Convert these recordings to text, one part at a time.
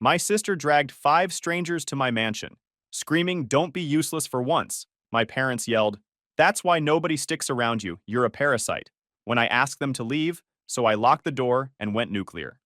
My sister dragged 5 strangers to my mansion, screaming, "Don't be useless for once." My parents yelled, "That's why nobody sticks around you, you're a parasite," when I asked them to leave, so I locked the door and went nuclear.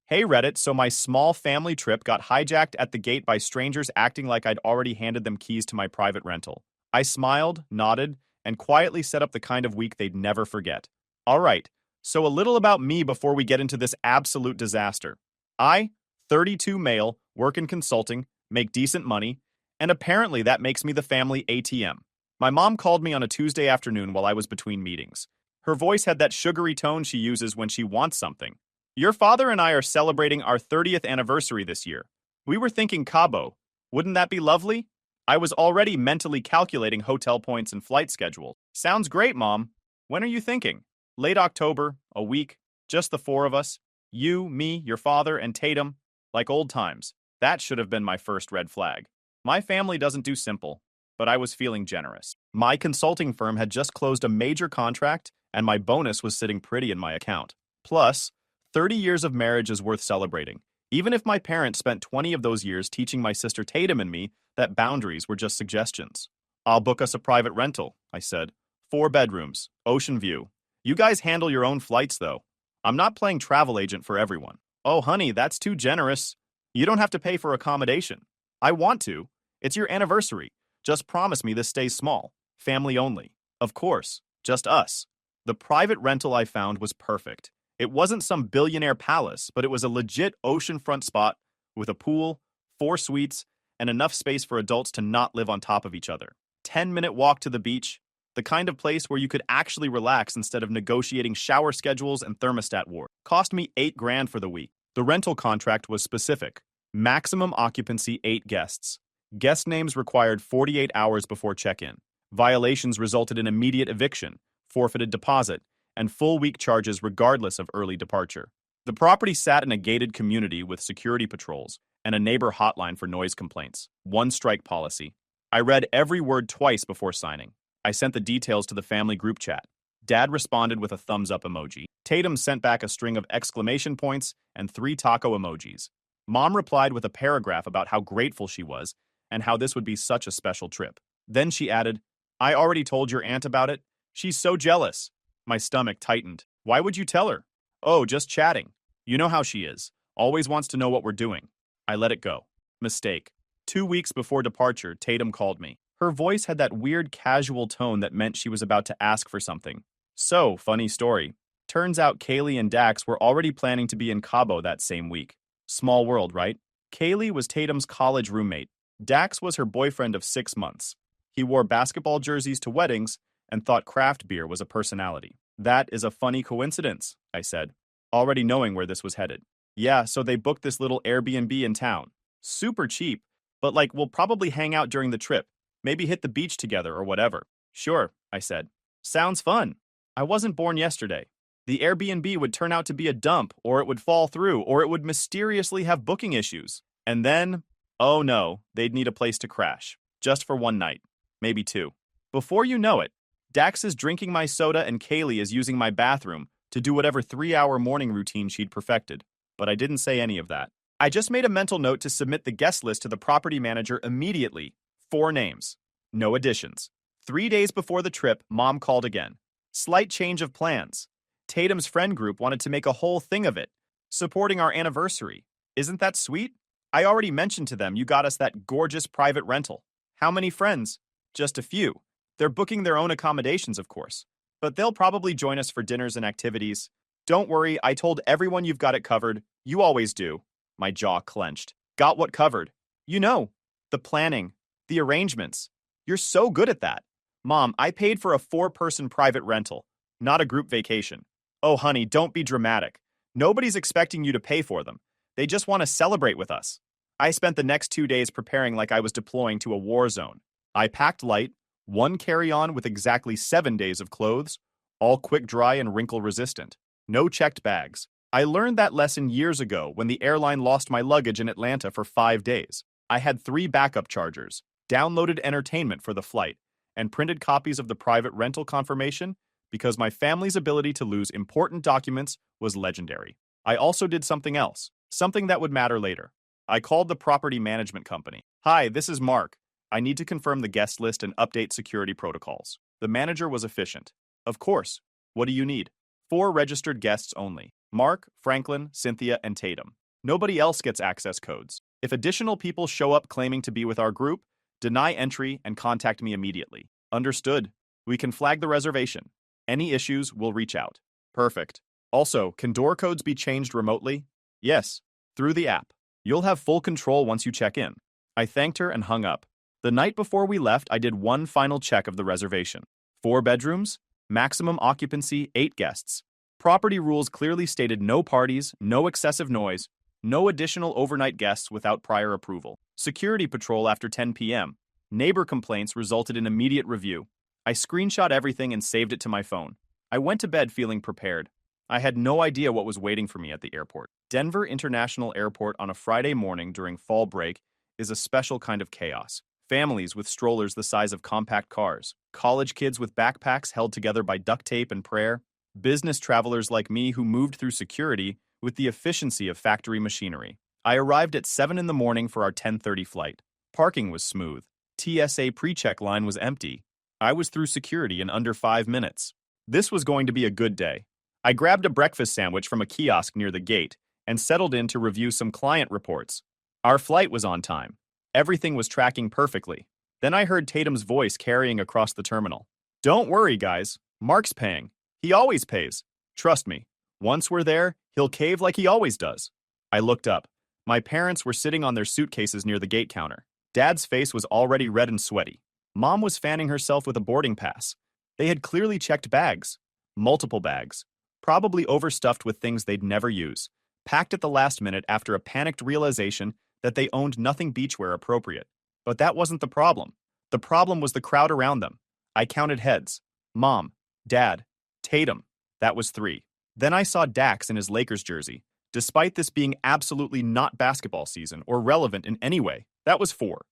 Hey Reddit, so my small family trip got hijacked at the gate by strangers acting like I'd already handed them keys to my private rental. I smiled, nodded, and quietly set up the kind of week they'd never forget. Alright, so a little about me before we get into this absolute disaster. I, 32 male, work in consulting, make decent money, and apparently that makes me the family ATM. My mom called me on a Tuesday afternoon while I was between meetings. Her voice had that sugary tone she uses when she wants something. Your father and I are celebrating our 30th anniversary this year. We were thinking Cabo. Wouldn't that be lovely? I was already mentally calculating hotel points and flight schedule. Sounds great, Mom. When are you thinking? Late October, a week, just the 4 of us. You, me, your father, and Tatum. Like old times. That should have been my first red flag. My family doesn't do simple, but I was feeling generous. My consulting firm had just closed a major contract, and my bonus was sitting pretty in my account. Plus, 30 years of marriage is worth celebrating, even if my parents spent 20 of those years teaching my sister Tatum and me that boundaries were just suggestions. I'll book us a private rental, I said. 4 bedrooms, ocean view. You guys handle your own flights, though. I'm not playing travel agent for everyone. Oh, honey, that's too generous. You don't have to pay for accommodation. I want to. It's your anniversary. Just promise me this stays small. Family only. Of course, just us. The private rental I found was perfect. It wasn't some billionaire palace, but it was a legit oceanfront spot with a pool, 4 suites, and enough space for adults to not live on top of each other. 10-minute walk to the beach, the kind of place where you could actually relax instead of negotiating shower schedules and thermostat war. Cost me $8,000 for the week. The rental contract was specific. Maximum occupancy 8 guests. Guest names required 48 hours before check-in. Violations resulted in immediate eviction, forfeited deposit, and full week charges regardless of early departure. The property sat in a gated community with security patrols and a neighbor hotline for noise complaints. 1-strike policy. I read every word twice before signing. I sent the details to the family group chat. Dad responded with a thumbs-up emoji. Tatum sent back a string of exclamation points and 3 taco emojis. Mom replied with a paragraph about how grateful she was and how this would be such a special trip. Then she added, "I already told your aunt about it. She's so jealous." My stomach tightened. Why would you tell her? Oh, just chatting. You know how she is. Always wants to know what we're doing. I let it go. Mistake. 2 weeks before departure, Tatum called me. Her voice had that weird casual tone that meant she was about to ask for something. So, funny story. Turns out Kaylee and Dax were already planning to be in Cabo that same week. Small world, right? Kaylee was Tatum's college roommate. Dax was her boyfriend of 6 months. He wore basketball jerseys to weddings and thought craft beer was a personality. That is a funny coincidence, I said, already knowing where this was headed. Yeah, so they booked this little Airbnb in town. Super cheap, but like we'll probably hang out during the trip. Maybe hit the beach together or whatever. Sure, I said. Sounds fun. I wasn't born yesterday. The Airbnb would turn out to be a dump, or it would fall through, or it would mysteriously have booking issues. And then, oh no, they'd need a place to crash. Just for 1 night. Maybe 2. Before you know it, Dax is drinking my soda and Kaylee is using my bathroom to do whatever 3-hour morning routine she'd perfected. But I didn't say any of that. I just made a mental note to submit the guest list to the property manager immediately. 4 names. No additions. 3 days before the trip, Mom called again. Slight change of plans. Tatum's friend group wanted to make a whole thing of it, supporting our anniversary. Isn't that sweet? I already mentioned to them you got us that gorgeous private rental. How many friends? Just a few. They're booking their own accommodations, of course. But they'll probably join us for dinners and activities. Don't worry, I told everyone you've got it covered. You always do. My jaw clenched. Got what covered? You know, the planning, the arrangements. You're so good at that. Mom, I paid for a 4-person private rental, not a group vacation. Oh, honey, don't be dramatic. Nobody's expecting you to pay for them. They just want to celebrate with us. I spent the next 2 days preparing like I was deploying to a war zone. I packed light, 1 carry-on with exactly 7 days of clothes, all quick-dry and wrinkle-resistant. No checked bags. I learned that lesson years ago when the airline lost my luggage in Atlanta for 5 days. I had 3 backup chargers, downloaded entertainment for the flight, and printed copies of the private rental confirmation because my family's ability to lose important documents was legendary. I also did something else, something that would matter later. I called the property management company. Hi, this is Mark. I need to confirm the guest list and update security protocols. The manager was efficient. Of course. What do you need? 4 registered guests only. Mark, Franklin, Cynthia, and Tatum. Nobody else gets access codes. If additional people show up claiming to be with our group, deny entry and contact me immediately. Understood. We can flag the reservation. Any issues, we'll reach out. Perfect. Also, can door codes be changed remotely? Yes, through the app. You'll have full control once you check in. I thanked her and hung up. The night before we left, I did one final check of the reservation. 4 bedrooms, maximum occupancy 8 guests. Property rules clearly stated no parties, no excessive noise, no additional overnight guests without prior approval. Security patrol after 10 p.m. Neighbor complaints resulted in immediate review. I screenshot everything and saved it to my phone. I went to bed feeling prepared. I had no idea what was waiting for me at the airport. Denver International Airport on a Friday morning during fall break is a special kind of chaos. Families with strollers the size of compact cars, college kids with backpacks held together by duct tape and prayer, business travelers like me who moved through security with the efficiency of factory machinery. I arrived at 7 in the morning for our 10:30 flight. Parking was smooth. TSA pre-check line was empty. I was through security in under 5 minutes. This was going to be a good day. I grabbed a breakfast sandwich from a kiosk near the gate and settled in to review some client reports. Our flight was on time. Everything was tracking perfectly. Then I heard Tatum's voice carrying across the terminal. Don't worry, guys. Mark's paying. He always pays. Trust me. Once we're there, he'll cave like he always does. I looked up. My parents were sitting on their suitcases near the gate counter. Dad's face was already red and sweaty. Mom was fanning herself with a boarding pass. They had clearly checked bags. Multiple bags. Probably overstuffed with things they'd never use. Packed at the last minute after a panicked realization that they owned nothing beachwear appropriate. But that wasn't the problem. The problem was the crowd around them. I counted heads. Mom, Dad, Tatum. That was 3. Then I saw Dax in his Lakers jersey. Despite this being absolutely not basketball season or relevant in any way, that was 4.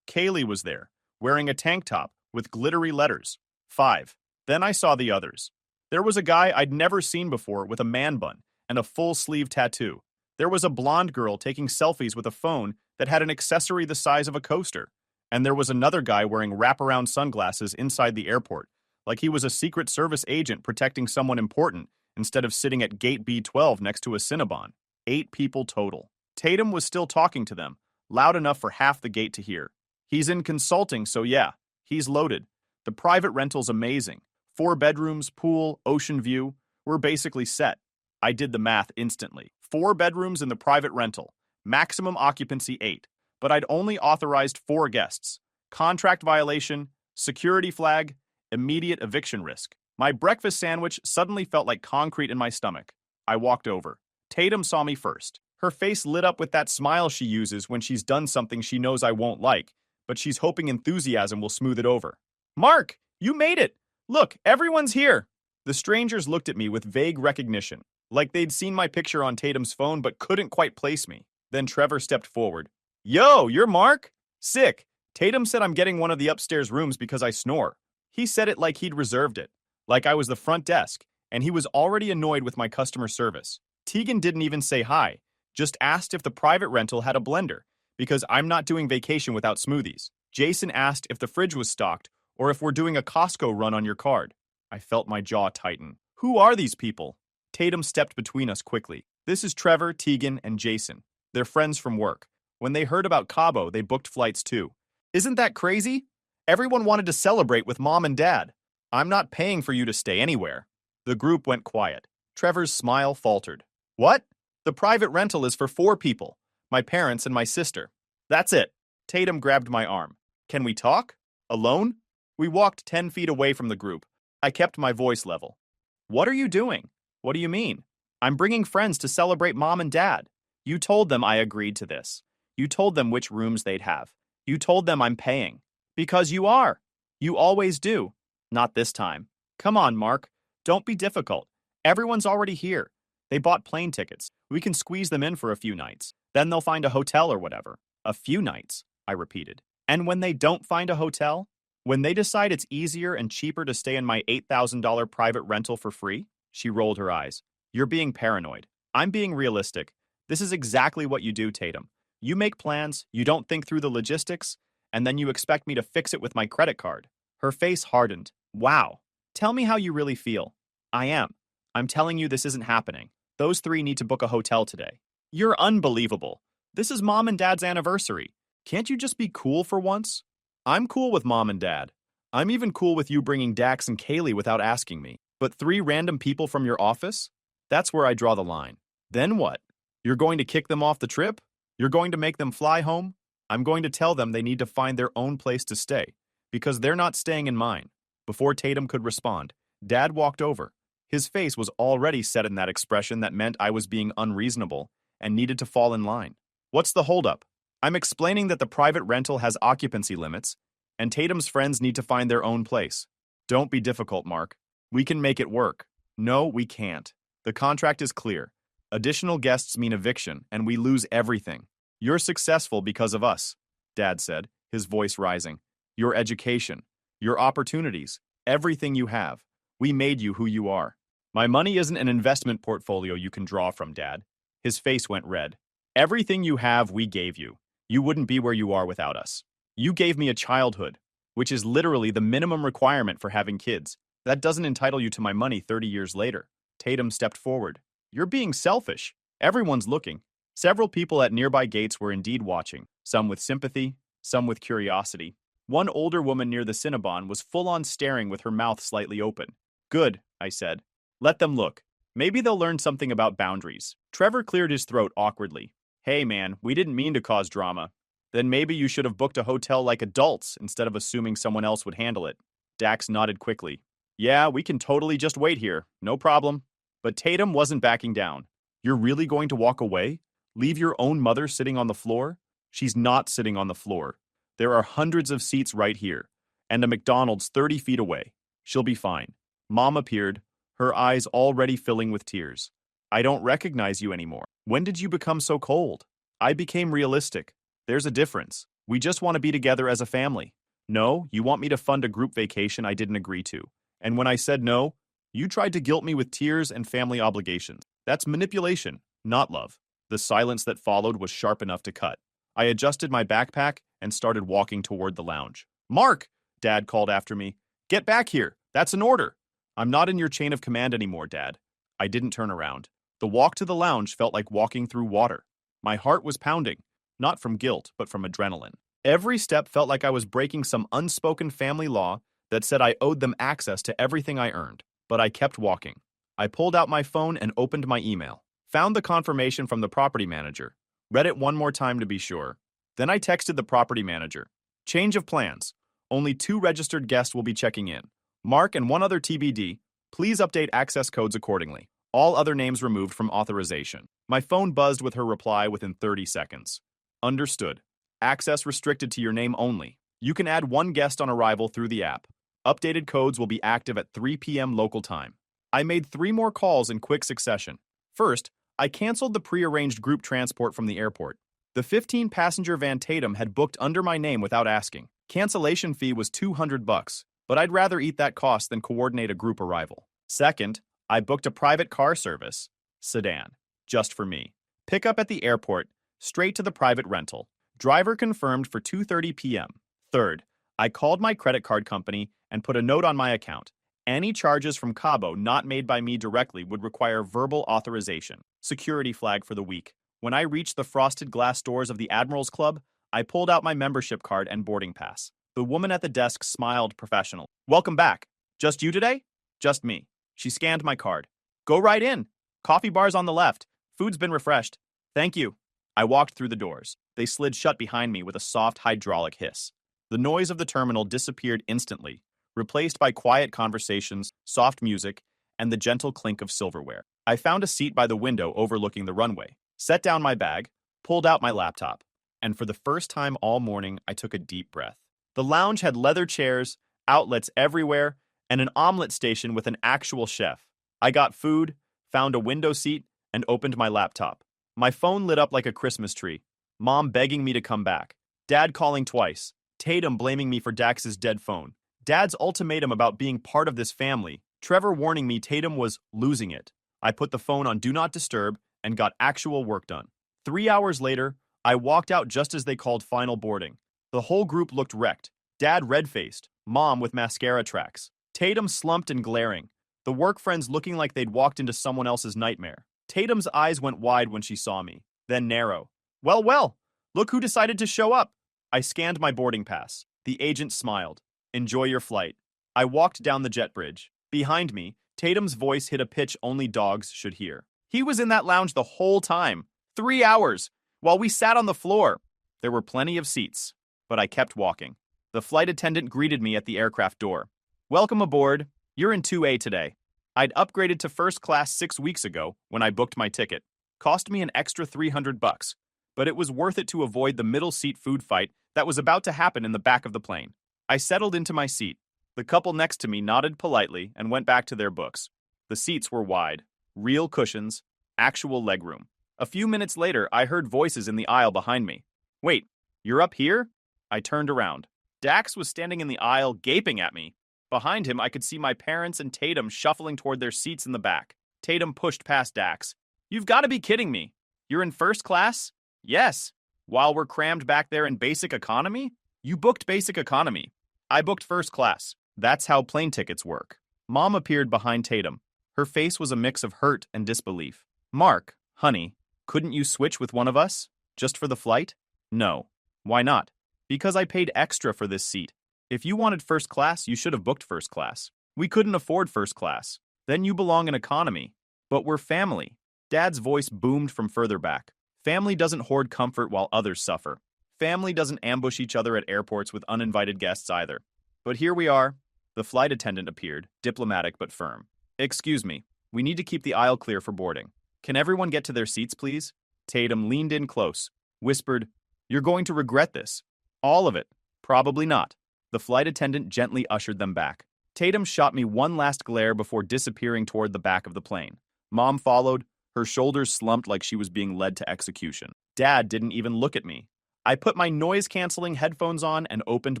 Kaylee was there, wearing a tank top with glittery letters. 5. Then I saw the others. There was a guy I'd never seen before with a man bun and a full-sleeve tattoo. There was a blonde girl taking selfies with a phone that had an accessory the size of a coaster. And there was another guy wearing wraparound sunglasses inside the airport, like he was a Secret Service agent protecting someone important instead of sitting at gate B12 next to a Cinnabon. 8 people total. Tatum was still talking to them, loud enough for half the gate to hear. He's in consulting, so yeah, he's loaded. The private rental's amazing. 4 bedrooms, pool, ocean view. We're basically set. I did the math instantly. 4 bedrooms in the private rental. Maximum occupancy 8. But I'd only authorized 4 guests. Contract violation, security flag, immediate eviction risk. My breakfast sandwich suddenly felt like concrete in my stomach. I walked over. Tatum saw me first. Her face lit up with that smile she uses when she's done something she knows I won't like, but she's hoping enthusiasm will smooth it over. Mark, you made it! Look, everyone's here! The strangers looked at me with vague recognition, like they'd seen my picture on Tatum's phone but couldn't quite place me. Then Trevor stepped forward. Yo, you're Mark? Sick. Tatum said I'm getting one of the upstairs rooms because I snore. He said it like he'd reserved it, like I was the front desk, and he was already annoyed with my customer service. Tegan didn't even say hi, just asked if the private rental had a blender, because I'm not doing vacation without smoothies. Jason asked if the fridge was stocked or if we're doing a Costco run on your card. I felt my jaw tighten. Who are these people? Tatum stepped between us quickly. This is Trevor, Tegan, and Jason. They're friends from work. When they heard about Cabo, they booked flights too. Isn't that crazy? Everyone wanted to celebrate with Mom and Dad. I'm not paying for you to stay anywhere. The group went quiet. Trevor's smile faltered. What? The private rental is for 4 people. My parents and my sister. That's it. Tatum grabbed my arm. Can we talk? Alone? We walked 10 feet away from the group. I kept my voice level. What are you doing? What do you mean? I'm bringing friends to celebrate Mom and Dad. You told them I agreed to this. You told them which rooms they'd have. You told them I'm paying. Because you are. You always do. Not this time. Come on, Mark. Don't be difficult. Everyone's already here. They bought plane tickets. We can squeeze them in for a few nights. Then they'll find a hotel or whatever. A few nights, I repeated. And when they don't find a hotel? When they decide it's easier and cheaper to stay in my $8,000 private rental for free? She rolled her eyes. You're being paranoid. I'm being realistic. This is exactly what you do, Tatum. You make plans, you don't think through the logistics, and then you expect me to fix it with my credit card. Her face hardened. Wow. Tell me how you really feel. I am. I'm telling you this isn't happening. Those three need to book a hotel today. You're unbelievable. This is Mom and Dad's anniversary. Can't you just be cool for once? I'm cool with Mom and Dad. I'm even cool with you bringing Dax and Kaylee without asking me. But three random people from your office? That's where I draw the line. Then what? You're going to kick them off the trip? You're going to make them fly home? I'm going to tell them they need to find their own place to stay, because they're not staying in mine. Before Tatum could respond, Dad walked over. His face was already set in that expression that meant I was being unreasonable and needed to fall in line. What's the holdup? I'm explaining that the private rental has occupancy limits, and Tatum's friends need to find their own place. Don't be difficult, Mark. We can make it work. No, we can't. The contract is clear. Additional guests mean eviction, and we lose everything. You're successful because of us, Dad said, his voice rising. Your education, your opportunities, everything you have. We made you who you are. My money isn't an investment portfolio you can draw from, Dad. His face went red. Everything you have, we gave you. You wouldn't be where you are without us. You gave me a childhood, which is literally the minimum requirement for having kids. That doesn't entitle you to my money 30 years later. Tatum stepped forward. You're being selfish. Everyone's looking. Several people at nearby gates were indeed watching, some with sympathy, some with curiosity. One older woman near the Cinnabon was full-on staring with her mouth slightly open. Good, I said. Let them look. Maybe they'll learn something about boundaries. Trevor cleared his throat awkwardly. Hey man, we didn't mean to cause drama. Then maybe you should have booked a hotel like adults instead of assuming someone else would handle it. Dax nodded quickly. Yeah, we can totally just wait here. No problem. But Tatum wasn't backing down. You're really going to walk away? Leave your own mother sitting on the floor? She's not sitting on the floor. There are hundreds of seats right here, and a McDonald's 30 feet away. She'll be fine. Mom appeared, her eyes already filling with tears. I don't recognize you anymore. When did you become so cold? I became realistic. There's a difference. We just want to be together as a family. No, you want me to fund a group vacation I didn't agree to. And when I said no, you tried to guilt me with tears and family obligations. That's manipulation, not love. The silence that followed was sharp enough to cut. I adjusted my backpack and started walking toward the lounge. Mark, Dad called after me. Get back here. That's an order. I'm not in your chain of command anymore, Dad. I didn't turn around. The walk to the lounge felt like walking through water. My heart was pounding, not from guilt, but from adrenaline. Every step felt like I was breaking some unspoken family law that said I owed them access to everything I earned. But I kept walking. I pulled out my phone and opened my email. Found the confirmation from the property manager. Read it one more time to be sure. Then I texted the property manager. Change of plans. Only 2 registered guests will be checking in. Mark and one other TBD. Please update access codes accordingly. All other names removed from authorization. My phone buzzed with her reply within 30 seconds. Understood. Access restricted to your name only. You can add 1 guest on arrival through the app. Updated codes will be active at 3 p.m. local time. I made 3 more calls in quick succession. First, I canceled the pre-arranged group transport from the airport. The 15-passenger van Tatum had booked under my name without asking. Cancellation fee was $200, but I'd rather eat that cost than coordinate a group arrival. Second, I booked a private car service, sedan, just for me. Pickup at the airport, straight to the private rental. Driver confirmed for 2:30 p.m. Third, I called my credit card company and put a note on my account. Any charges from Cabo not made by me directly would require verbal authorization. Security flag for the week. When I reached the frosted glass doors of the Admirals Club, I pulled out my membership card and boarding pass. The woman at the desk smiled professional. Welcome back. Just you today? Just me. She scanned my card. Go right in. Coffee bar's on the left. Food's been refreshed. Thank you. I walked through the doors. They slid shut behind me with a soft hydraulic hiss. The noise of the terminal disappeared instantly, replaced by quiet conversations, soft music, and the gentle clink of silverware. I found a seat by the window overlooking the runway, set down my bag, pulled out my laptop, and for the first time all morning, I took a deep breath. The lounge had leather chairs, outlets everywhere, and an omelet station with an actual chef. I got food, found a window seat, and opened my laptop. My phone lit up like a Christmas tree. Mom begging me to come back. Dad calling twice. Tatum blaming me for Dax's dead phone. Dad's ultimatum about being part of this family. Trevor warning me Tatum was losing it. I put the phone on Do Not Disturb and got actual work done. 3 hours later, I walked out just as they called final boarding. The whole group looked wrecked. Dad red-faced, Mom with mascara tracks, Tatum slumped and glaring, the work friends looking like they'd walked into someone else's nightmare. Tatum's eyes went wide when she saw me, then narrow. Well, well, look who decided to show up. I scanned my boarding pass. The agent smiled. Enjoy your flight. I walked down the jet bridge. Behind me, Tatum's voice hit a pitch only dogs should hear. He was in that lounge the whole time, 3 hours, while we sat on the floor. There were plenty of seats, but I kept walking. The flight attendant greeted me at the aircraft door. Welcome aboard. You're in 2A today. I'd upgraded to first class 6 weeks ago when I booked my ticket. Cost me an extra $300, but it was worth it to avoid the middle seat food fight that was about to happen in the back of the plane. I settled into my seat. The couple next to me nodded politely and went back to their books. The seats were wide, real cushions, actual legroom. A few minutes later, I heard voices in the aisle behind me. Wait, you're up here? I turned around. Dax was standing in the aisle, gaping at me. Behind him, I could see my parents and Tatum shuffling toward their seats in the back. Tatum pushed past Dax. You've got to be kidding me. You're in first class? Yes. While we're crammed back there in basic economy? You booked basic economy. I booked first class. That's how plane tickets work. Mom appeared behind Tatum. Her face was a mix of hurt and disbelief. Mark, honey, couldn't you switch with one of us? Just for the flight? No. Why not? Because I paid extra for this seat. If you wanted first class, you should have booked first class. We couldn't afford first class. Then you belong in economy. But we're family. Dad's voice boomed from further back. Family doesn't hoard comfort while others suffer. Family doesn't ambush each other at airports with uninvited guests either. But here we are. The flight attendant appeared, diplomatic but firm. Excuse me, we need to keep the aisle clear for boarding. Can everyone get to their seats, please? Tatum leaned in close, whispered, You're going to regret this. All of it. Probably not. The flight attendant gently ushered them back. Tatum shot me one last glare before disappearing toward the back of the plane. Mom followed, her shoulders slumped like she was being led to execution. Dad didn't even look at me. I put my noise-canceling headphones on and opened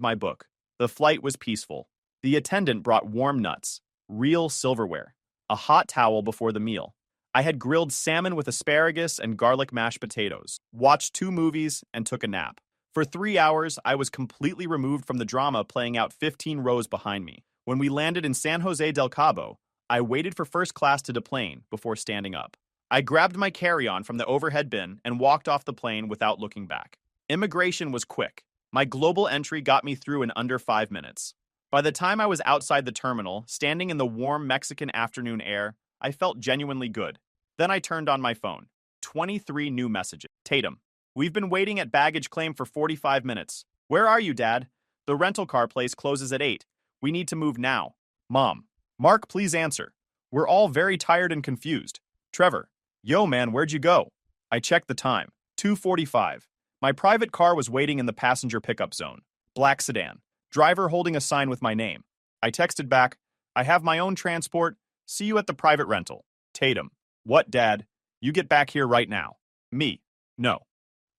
my book. The flight was peaceful. The attendant brought warm nuts, real silverware, a hot towel before the meal. I had grilled salmon with asparagus and garlic mashed potatoes, watched 2 movies, and took a nap. For 3 hours, I was completely removed from the drama playing out 15 rows behind me. When we landed in San Jose del Cabo, I waited for first class to deplane before standing up. I grabbed my carry-on from the overhead bin and walked off the plane without looking back. Immigration was quick. My global entry got me through in under 5 minutes. By the time I was outside the terminal, standing in the warm Mexican afternoon air, I felt genuinely good. Then I turned on my phone. 23 new messages. Tatum, we've been waiting at baggage claim for 45 minutes. Where are you, Dad? The rental car place closes at 8. We need to move now. Mom, Mark, please answer. We're all very tired and confused. Trevor, yo man, where'd you go? I checked the time. 2:45. My private car was waiting in the passenger pickup zone. Black sedan. Driver holding a sign with my name. I texted back, I have my own transport. See you at the private rental. Tatum. What, Dad? You get back here right now. Me. No.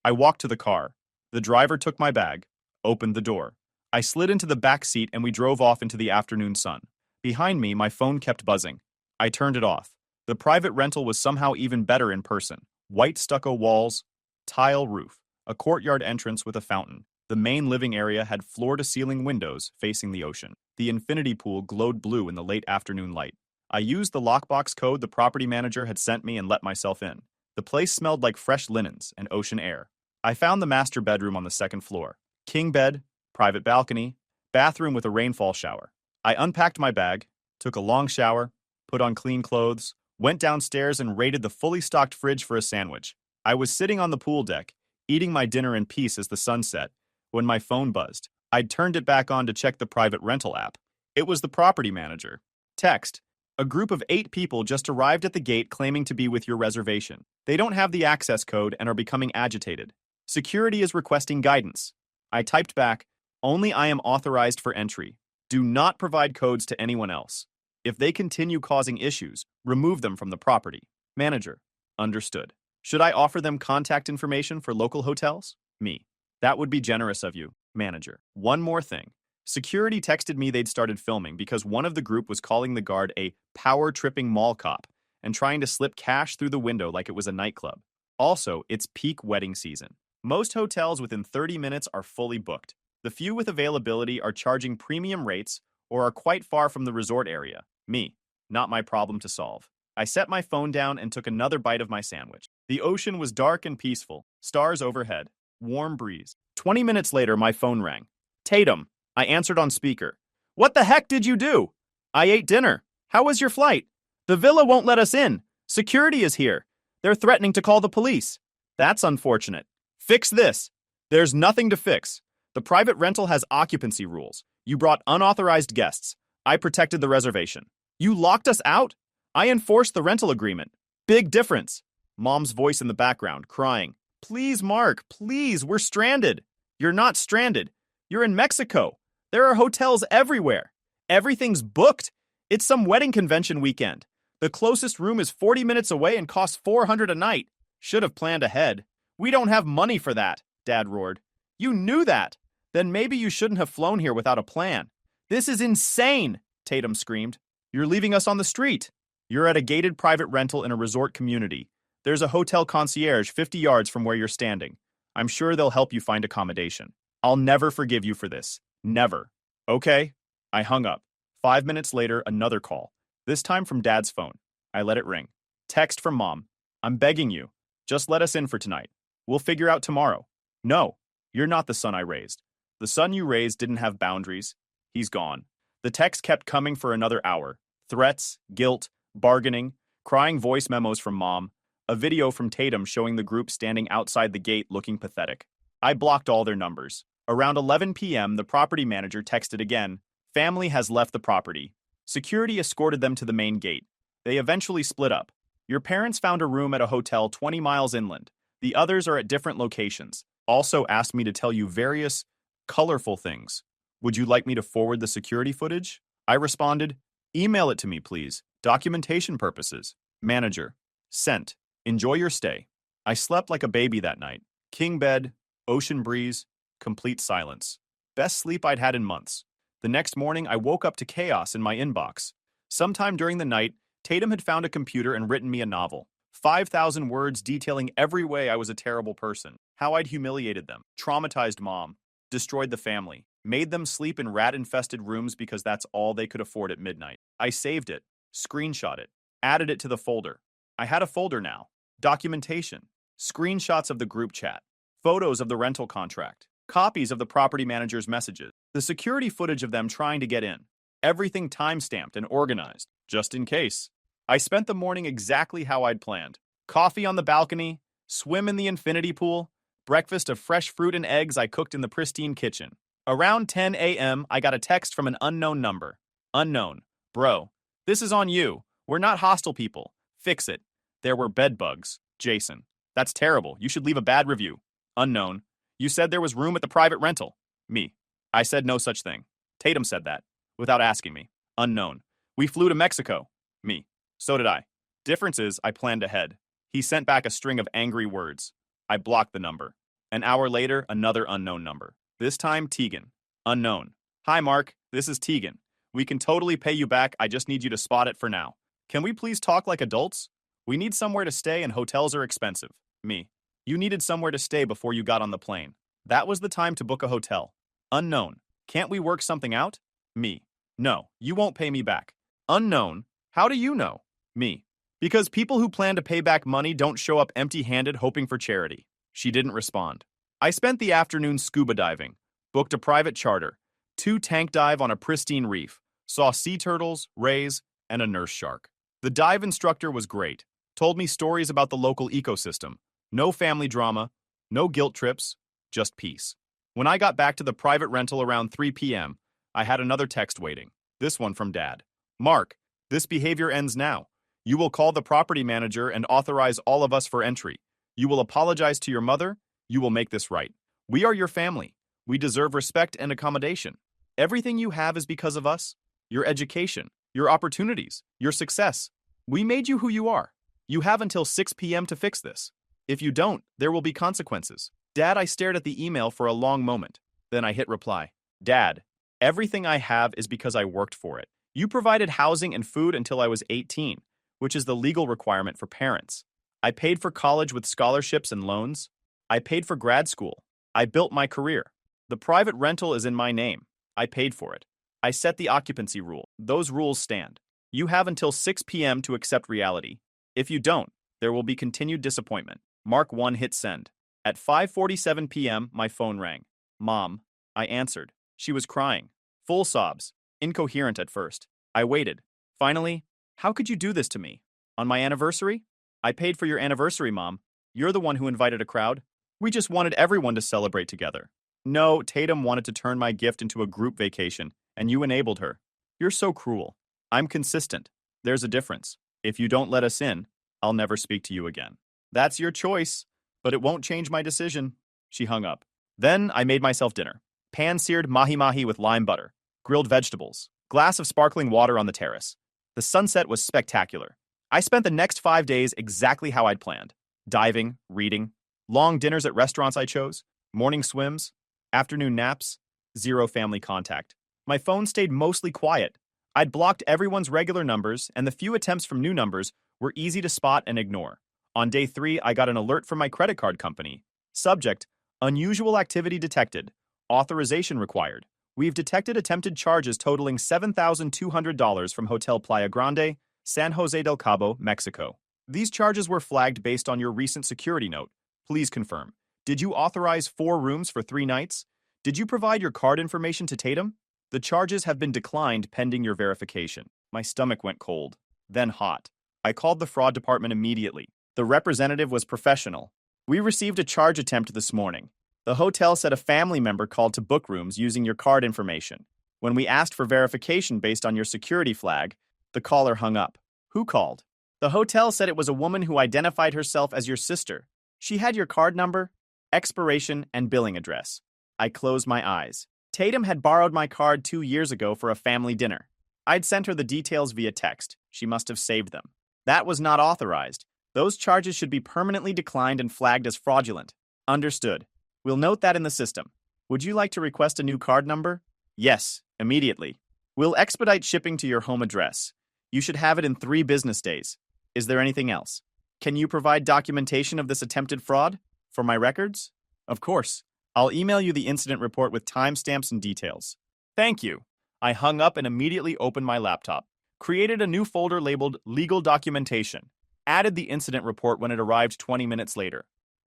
I walked to the car. The driver took my bag, opened the door. I slid into the back seat and we drove off into the afternoon sun. Behind me, my phone kept buzzing. I turned it off. The private rental was somehow even better in person. White stucco walls, tile roof, a courtyard entrance with a fountain. The main living area had floor-to-ceiling windows facing the ocean. The infinity pool glowed blue in the late afternoon light. I used the lockbox code the property manager had sent me and let myself in. The place smelled like fresh linens and ocean air. I found the master bedroom on the 2nd floor. King bed, private balcony, bathroom with a rainfall shower. I unpacked my bag, took a long shower, put on clean clothes, went downstairs and raided the fully stocked fridge for a sandwich. I was sitting on the pool deck, eating my dinner in peace as the sun set, when my phone buzzed. I'd turned it back on to check the private rental app. It was the property manager. Text. A group of 8 people just arrived at the gate claiming to be with your reservation. They don't have the access code and are becoming agitated. Security is requesting guidance. I typed back, only I am authorized for entry. Do not provide codes to anyone else. If they continue causing issues, remove them from the property. Manager. Understood. Should I offer them contact information for local hotels? Me. That would be generous of you. Manager. One more thing. Security texted me they'd started filming because one of the group was calling the guard a power-tripping mall cop and trying to slip cash through the window like it was a nightclub. Also, it's peak wedding season. Most hotels within 30 minutes are fully booked. The few with availability are charging premium rates or are quite far from the resort area. Me, not my problem to solve. I set my phone down and took another bite of my sandwich. The ocean was dark and peaceful, stars overhead, warm breeze. 20 minutes later, my phone rang. Tatum, I answered on speaker. What the heck did you do? I ate dinner. How was your flight? The villa won't let us in. Security is here. They're threatening to call the police. That's unfortunate. Fix this. There's nothing to fix. The private rental has occupancy rules. You brought unauthorized guests. I protected the reservation. You locked us out? I enforced the rental agreement. Big difference. Mom's voice in the background, crying. Please, Mark, please, we're stranded. You're not stranded. You're in Mexico. There are hotels everywhere. Everything's booked. It's some wedding convention weekend. The closest room is 40 minutes away and costs $400 a night. Should have planned ahead. We don't have money for that, Dad roared. You knew that. Then maybe you shouldn't have flown here without a plan. This is insane, Tatum screamed. You're leaving us on the street. You're at a gated private rental in a resort community. There's a hotel concierge 50 yards from where you're standing. I'm sure they'll help you find accommodation. I'll never forgive you for this. Never. Okay? I hung up. 5 minutes later, another call. This time from Dad's phone. I let it ring. Text from Mom. I'm begging you. Just let us in for tonight. We'll figure out tomorrow. No, you're not the son I raised. The son you raised didn't have boundaries. He's gone. The text kept coming for another hour. Threats, guilt, bargaining, crying voice memos from Mom, a video from Tatum showing the group standing outside the gate looking pathetic. I blocked all their numbers. Around 11 p.m., the property manager texted again. Family has left the property. Security escorted them to the main gate. They eventually split up. Your parents found a room at a hotel 20 miles inland. The others are at different locations. Also asked me to tell you various colorful things. Would you like me to forward the security footage? I responded, email it to me, please. Documentation purposes. Manager. Sent. Enjoy your stay. I slept like a baby that night. King bed, ocean breeze, complete silence. Best sleep I'd had in months. The next morning, I woke up to chaos in my inbox. Sometime during the night, Tatum had found a computer and written me a novel. 5,000 words detailing every way I was a terrible person, how I'd humiliated them, traumatized Mom, destroyed the family, made them sleep in rat-infested rooms because that's all they could afford at midnight. I saved it, screenshot it, added it to the folder. I had a folder now. Documentation, screenshots of the group chat, photos of the rental contract, copies of the property manager's messages, the security footage of them trying to get in. Everything time-stamped and organized, just in case. I spent the morning exactly how I'd planned. Coffee on the balcony, swim in the infinity pool, breakfast of fresh fruit and eggs I cooked in the pristine kitchen. Around 10 a.m., I got a text from an unknown number. Unknown. Bro, this is on you. We're not hostile people. Fix it. There were bed bugs. Jason. That's terrible. You should leave a bad review. Unknown. You said there was room at the private rental. Me. I said no such thing. Tatum said that, without asking me. Unknown. We flew to Mexico. Me. So did I. Difference is, I planned ahead. He sent back a string of angry words. I blocked the number. An hour later, another unknown number. This time, Tegan. Unknown. Hi, Mark. This is Tegan. We can totally pay you back. I just need you to spot it for now. Can we please talk like adults? We need somewhere to stay and hotels are expensive. Me. You needed somewhere to stay before you got on the plane. That was the time to book a hotel. Unknown. Can't we work something out? Me. No, you won't pay me back. Unknown. How do you know? Me. Because people who plan to pay back money don't show up empty-handed hoping for charity. She didn't respond. I spent the afternoon scuba diving, booked a private charter, 2 tank dive on a pristine reef, saw sea turtles, rays, and a nurse shark. The dive instructor was great, told me stories about the local ecosystem. No family drama, no guilt trips, just peace. When I got back to the private rental around 3 p.m., I had another text waiting, this one from Dad. Mark, this behavior ends now. You will call the property manager and authorize all of us for entry. You will apologize to your mother. You will make this right. We are your family. We deserve respect and accommodation. Everything you have is because of us. Your education, your opportunities, your success. We made you who you are. You have until 6 p.m. to fix this. If you don't, there will be consequences. Dad, I stared at the email for a long moment. Then I hit reply. Dad, everything I have is because I worked for it. You provided housing and food until I was 18, which is the legal requirement for parents. I paid for college with scholarships and loans. I paid for grad school. I built my career. The private rental is in my name. I paid for it. I set the occupancy rule. Those rules stand. You have until 6 p.m. to accept reality. If you don't, there will be continued disappointment. Mark 1 hit send. At 5:47 p.m., my phone rang. Mom. I answered. She was crying. Full sobs. Incoherent at first. I waited. Finally, how could you do this to me? On my anniversary? I paid for your anniversary, Mom. You're the one who invited a crowd. We just wanted everyone to celebrate together. No, Tatum wanted to turn my gift into a group vacation, and you enabled her. You're so cruel. I'm consistent. There's a difference. If you don't let us in, I'll never speak to you again. That's your choice, but it won't change my decision. She hung up. Then I made myself dinner. Pan-seared mahi-mahi with lime butter, grilled vegetables, glass of sparkling water on the terrace. The sunset was spectacular. I spent the next 5 days exactly how I'd planned. Diving, reading, long dinners at restaurants I chose, morning swims, afternoon naps, zero family contact. My phone stayed mostly quiet. I'd blocked everyone's regular numbers, and the few attempts from new numbers were easy to spot and ignore. On day 3, I got an alert from my credit card company. Subject: unusual activity detected. Authorization required. We've detected attempted charges totaling $7,200 from Hotel Playa Grande, San Jose del Cabo, Mexico. These charges were flagged based on your recent security note. Please confirm. Did you authorize 4 rooms for 3 nights? Did you provide your card information to Tatum? The charges have been declined pending your verification. My stomach went cold, then hot. I called the fraud department immediately. The representative was professional. We received a charge attempt this morning. The hotel said a family member called to book rooms using your card information. When we asked for verification based on your security flag, the caller hung up. Who called? The hotel said it was a woman who identified herself as your sister. She had your card number, expiration, and billing address. I closed my eyes. Tatum had borrowed my card 2 years ago for a family dinner. I'd sent her the details via text. She must have saved them. That was not authorized. Those charges should be permanently declined and flagged as fraudulent. Understood. We'll note that in the system. Would you like to request a new card number? Yes, immediately. We'll expedite shipping to your home address. You should have it in 3 business days. Is there anything else? Can you provide documentation of this attempted fraud? For my records? Of course. I'll email you the incident report with timestamps and details. Thank you. I hung up and immediately opened my laptop. Created a new folder labeled Legal Documentation. Added the incident report when it arrived 20 minutes later.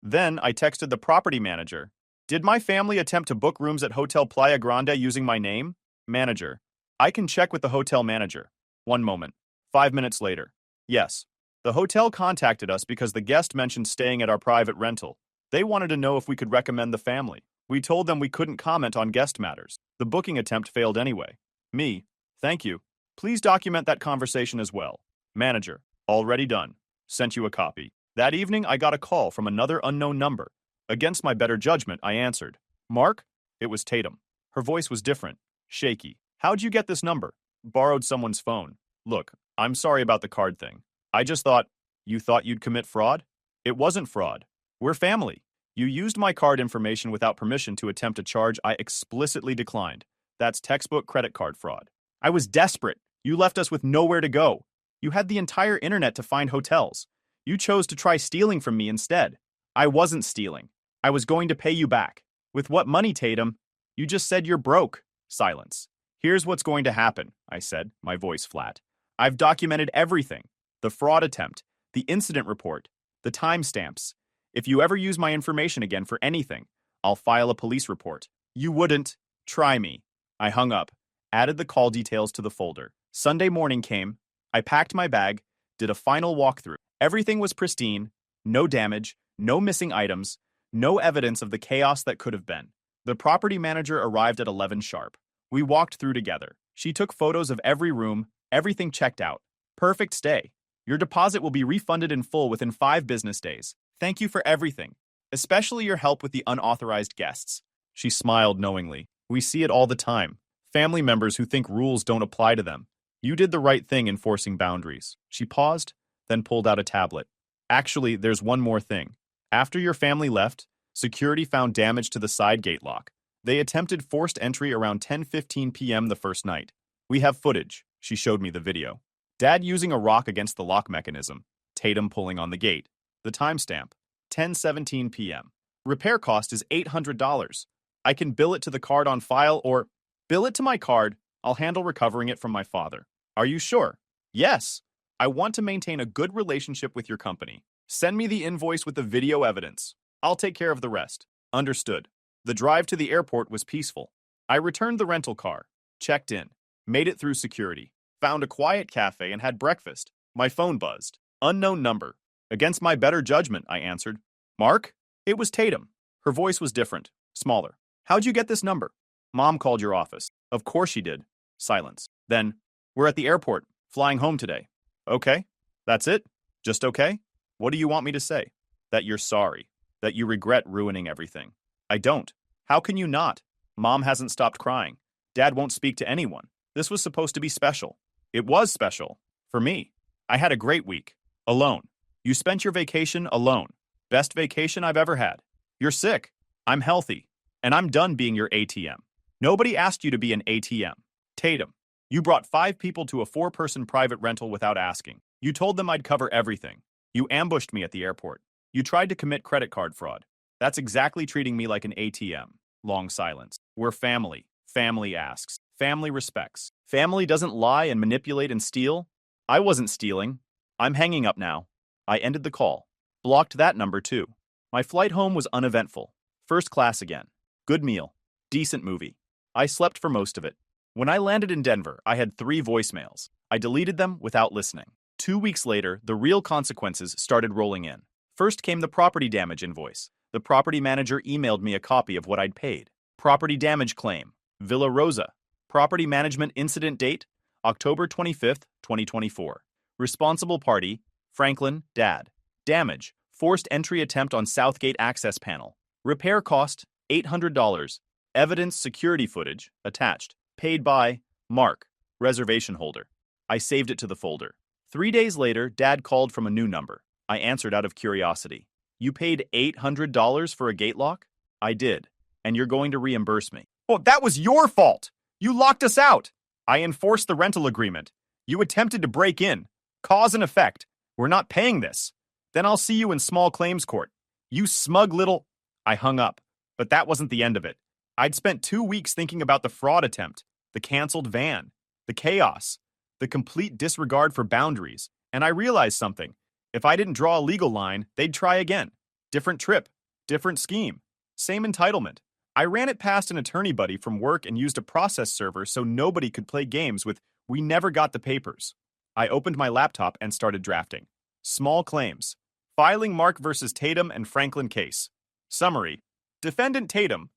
Then I texted the property manager. Did my family attempt to book rooms at Hotel Playa Grande using my name? Manager. I can check with the hotel manager. 1 moment. 5 minutes later. Yes. The hotel contacted us because the guest mentioned staying at our private rental. They wanted to know if we could recommend the family. We told them we couldn't comment on guest matters. The booking attempt failed anyway. Me. Thank you. Please document that conversation as well. Manager. Already done. Sent you a copy. That evening, I got a call from another unknown number. Against my better judgment, I answered. Mark? It was Tatum. Her voice was different. Shaky. How'd you get this number? Borrowed someone's phone. Look, I'm sorry about the card thing. I just thought, you thought you'd commit fraud? It wasn't fraud. We're family. You used my card information without permission to attempt a charge I explicitly declined. That's textbook credit card fraud. I was desperate. You left us with nowhere to go. You had the entire internet to find hotels. You chose to try stealing from me instead. I wasn't stealing. I was going to pay you back. With what money, Tatum? You just said you're broke. Silence. Here's what's going to happen, I said, my voice flat. I've documented everything. The fraud attempt, the incident report, the timestamps. If you ever use my information again for anything, I'll file a police report. You wouldn't. Try me. I hung up, added the call details to the folder. Sunday morning came. I packed my bag, did a final walkthrough. Everything was pristine, no damage, no missing items, no evidence of the chaos that could have been. The property manager arrived at 11 sharp. We walked through together. She took photos of every room, everything checked out. Perfect stay. Your deposit will be refunded in full within 5 business days. Thank you for everything, especially your help with the unauthorized guests. She smiled knowingly. We see it all the time. Family members who think rules don't apply to them. You did the right thing enforcing boundaries. She paused, then pulled out a tablet. Actually, there's one more thing. After your family left, security found damage to the side gate lock. They attempted forced entry around 10:15 p.m. the first night. We have footage. She showed me the video. Dad using a rock against the lock mechanism. Tatum pulling on the gate. The timestamp, 10:17 p.m. Repair cost is $800. I can bill it to the card on file or bill it to my card. I'll handle recovering it from my father. Are you sure? Yes. I want to maintain a good relationship with your company. Send me the invoice with the video evidence. I'll take care of the rest. Understood. The drive to the airport was peaceful. I returned the rental car, checked in, made it through security, found a quiet cafe and had breakfast. My phone buzzed. Unknown number. Against my better judgment, I answered. Mark? It was Tatum. Her voice was different, smaller. How'd you get this number? Mom called your office. Of course she did. Silence. Then, we're at the airport, flying home today. Okay. That's it? Just okay? What do you want me to say? That you're sorry. That you regret ruining everything. I don't. How can you not? Mom hasn't stopped crying. Dad won't speak to anyone. This was supposed to be special. It was special. For me. I had a great week. Alone. You spent your vacation alone. Best vacation I've ever had. You're sick. I'm healthy. And I'm done being your ATM. Nobody asked you to be an ATM. Tatum. You brought 5 people to a 4-person private rental without asking. You told them I'd cover everything. You ambushed me at the airport. You tried to commit credit card fraud. That's exactly treating me like an ATM. Long silence. We're family. Family asks. Family respects. Family doesn't lie and manipulate and steal. I wasn't stealing. I'm hanging up now. I ended the call. Blocked that number too. My flight home was uneventful. First class again. Good meal. Decent movie. I slept for most of it. When I landed in Denver, I had 3 voicemails. I deleted them without listening. 2 weeks later, the real consequences started rolling in. First came the property damage invoice. The property manager emailed me a copy of what I'd paid. Property damage claim. Villa Rosa. Property management incident date, October 25th, 2024. Responsible party, Franklin, Dad. Damage, forced entry attempt on Southgate access panel. Repair cost, $800. Evidence security footage, attached. Paid by, Mark, reservation holder. I saved it to the folder. 3 days later, Dad called from a new number. I answered out of curiosity. You paid $800 for a gate lock? I did. And you're going to reimburse me. Oh, that was your fault! You locked us out! I enforced the rental agreement. You attempted to break in. Cause and effect. We're not paying this. Then I'll see you in small claims court. You smug little... I hung up. But that wasn't the end of it. I'd spent 2 weeks thinking about the fraud attempt, the canceled van, the chaos, the complete disregard for boundaries, and I realized something. If I didn't draw a legal line, they'd try again. Different trip, different scheme, same entitlement. I ran it past an attorney buddy from work and used a process server so nobody could play games with "we never got the papers." I opened my laptop and started drafting. Small claims. Filing Mark versus Tatum and Franklin case. Summary. Defendant Tatum,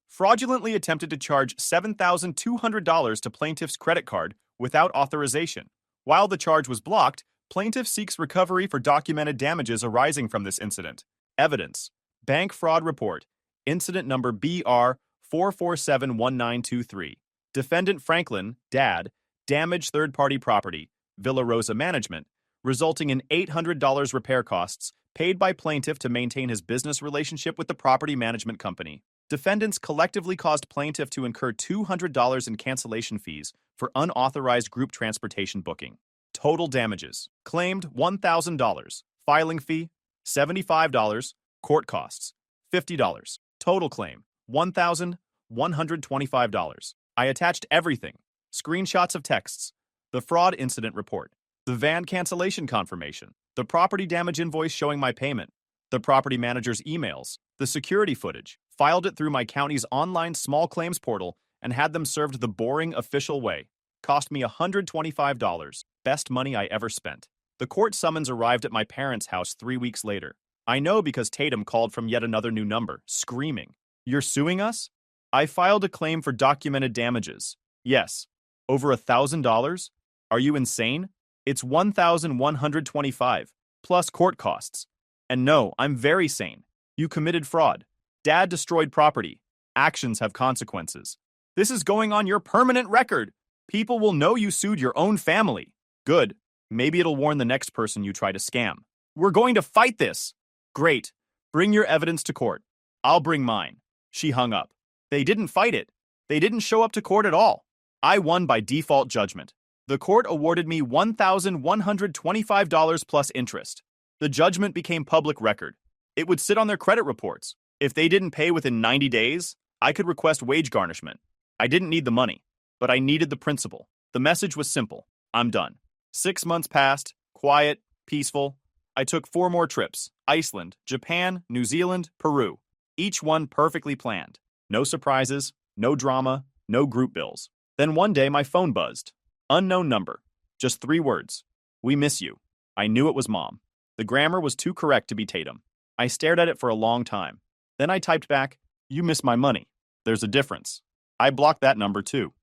fraudulently attempted to charge $7,200 to plaintiff's credit card without authorization. While the charge was blocked, plaintiff seeks recovery for documented damages arising from this incident. Evidence. Bank fraud report. Incident number BR 4471923. Defendant Franklin, Dad, damaged third-party property, Villa Rosa Management, resulting in $800 repair costs paid by plaintiff to maintain his business relationship with the property management company. Defendants collectively caused plaintiff to incur $200 in cancellation fees for unauthorized group transportation booking. Total damages. Claimed $1,000. Filing fee, $75. Court costs, $50. Total claim, $1,125. I attached everything. Screenshots of texts. The fraud incident report. The van cancellation confirmation. The property damage invoice showing my payment. The property manager's emails. The security footage. Filed it through my county's online small claims portal and had them served the boring official way. Cost me $125. Best money I ever spent. The court summons arrived at my parents' house 3 weeks later. I know because Tatum called from yet another new number, screaming. You're suing us? I filed a claim for documented damages. Yes. Over $1,000? Are you insane? It's $1,125, plus court costs. And no, I'm very sane. You committed fraud. Dad destroyed property. Actions have consequences. This is going on your permanent record. People will know you sued your own family. Good. Maybe it'll warn the next person you try to scam. We're going to fight this. Great. Bring your evidence to court. I'll bring mine. She hung up. They didn't fight it. They didn't show up to court at all. I won by default judgment. The court awarded me $1,125 plus interest. The judgment became public record. It would sit on their credit reports. If they didn't pay within 90 days, I could request wage garnishment. I didn't need the money, but I needed the principal. The message was simple. I'm done. 6 months passed, quiet, peaceful. I took 4 more trips: Iceland, Japan, New Zealand, Peru. Each one perfectly planned. No surprises, no drama, no group bills. Then one day my phone buzzed. Unknown number. Just 3 words. We miss you. I knew it was Mom. The grammar was too correct to be Tatum. I stared at it for a long time. Then I typed back, "You miss my money." There's a difference. I blocked that number too.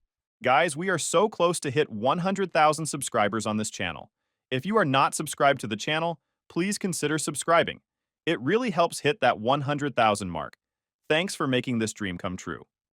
Guys, we are so close to hit 100,000 subscribers on this channel. If you are not subscribed to the channel, please consider subscribing. It really helps hit that 100,000 mark. Thanks for making this dream come true.